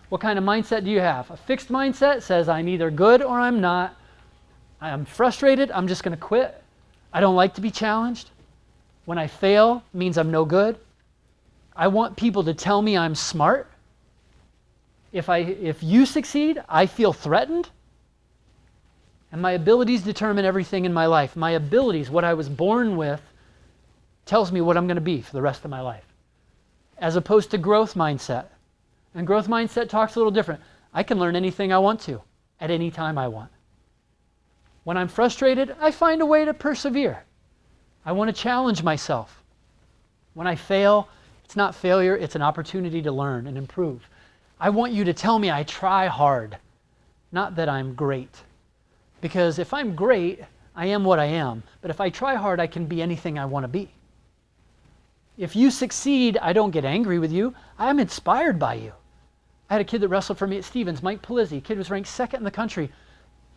What kind of mindset do you have? A fixed mindset says I'm either good or I'm not. I'm frustrated, I'm just going to quit. I don't like to be challenged. When I fail, it means I'm no good. I want people to tell me I'm smart. If you succeed, I feel threatened. And my abilities determine everything in my life. My abilities, what I was born with, tells me what I'm going to be for the rest of my life. As opposed to growth mindset. And growth mindset talks a little different. I can learn anything I want to, at any time I want. When I'm frustrated, I find a way to persevere. I want to challenge myself. When I fail, it's not failure, it's an opportunity to learn and improve. I want you to tell me I try hard, not that I'm great. Because if I'm great, I am what I am. But if I try hard, I can be anything I want to be. If you succeed, I don't get angry with you. I'm inspired by you. I had a kid that wrestled for me at Stevens, Mike Clayton. Kid was ranked second in the country.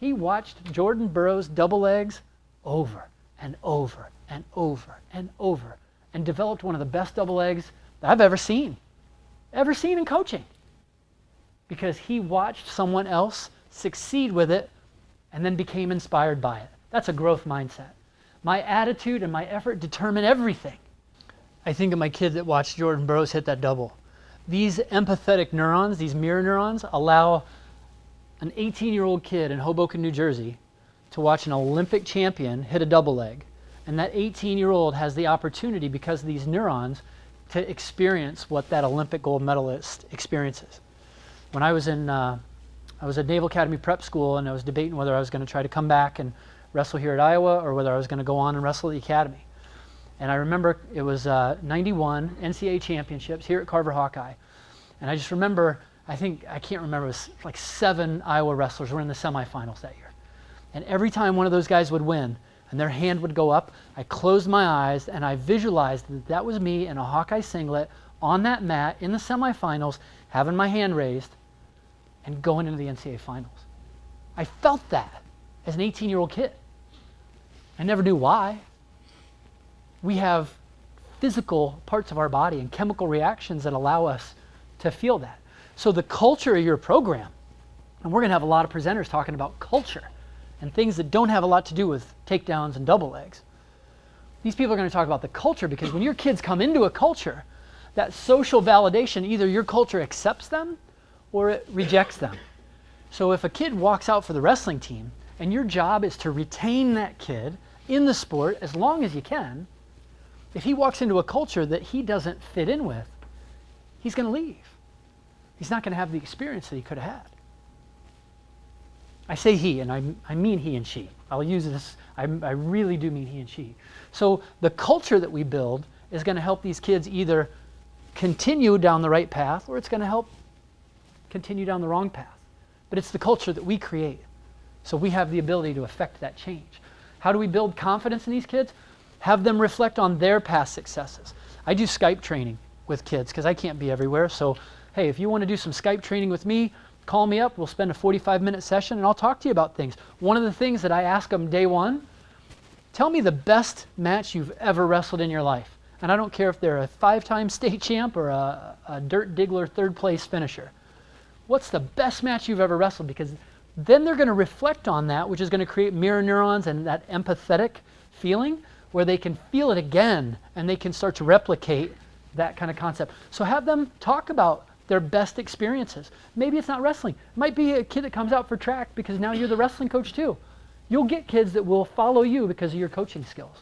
He watched Jordan Burroughs double legs over and over and over and over and developed one of the best double legs that I've ever seen in coaching. Because he watched someone else succeed with it and then became inspired by it. That's a growth mindset. My attitude and my effort determine everything. I think of my kid that watched Jordan Burroughs hit that double. These empathetic neurons, these mirror neurons, allow an 18-year-old kid in Hoboken, New Jersey to watch an Olympic champion hit a double leg. And that 18-year-old has the opportunity, because of these neurons, to experience what that Olympic gold medalist experiences. When I was at Naval Academy Prep School, and I was debating whether I was going to try to come back and wrestle here at Iowa or whether I was going to go on and wrestle at the Academy. And I remember it was 91 NCAA championships here at Carver Hawkeye. And I just remember, I can't remember, it was like 7 Iowa wrestlers were in the semifinals that year. And every time one of those guys would win and their hand would go up, I closed my eyes and I visualized that that was me in a Hawkeye singlet on that mat in the semifinals, having my hand raised and going into the NCAA finals. I felt that as an 18-year-old kid. I never knew why. We have physical parts of our body and chemical reactions that allow us to feel that. So the culture of your program, and we're going to have a lot of presenters talking about culture and things that don't have a lot to do with takedowns and double legs. These people are going to talk about the culture, because when your kids come into a culture, that social validation, either your culture accepts them or it rejects them. So if a kid walks out for the wrestling team and your job is to retain that kid in the sport as long as you can, if he walks into a culture that he doesn't fit in with, he's going to leave. He's not going to have the experience that he could have had. I say he, and I mean he and she. I'll use this, I really do mean he and she. So the culture that we build is going to help these kids either continue down the right path, or it's going to help continue down the wrong path. But it's the culture that we create. So we have the ability to affect that change. How do we build confidence in these kids? Have them reflect on their past successes. I do Skype training with kids because I can't be everywhere. So, hey, if you want to do some Skype training with me, call me up. We'll spend a 45-minute session and I'll talk to you about things. One of the things that I ask them day one, tell me the best match you've ever wrestled in your life. And I don't care if they're a 5-time state champ or a Dirt Diggler 3rd place finisher. What's the best match you've ever wrestled? Because then they're going to reflect on that, which is going to create mirror neurons and that empathetic feeling where they can feel it again and they can start to replicate that kind of concept. So have them talk about their best experiences. Maybe it's not wrestling. It might be a kid that comes out for track because now you're the wrestling coach too. You'll get kids that will follow you because of your coaching skills.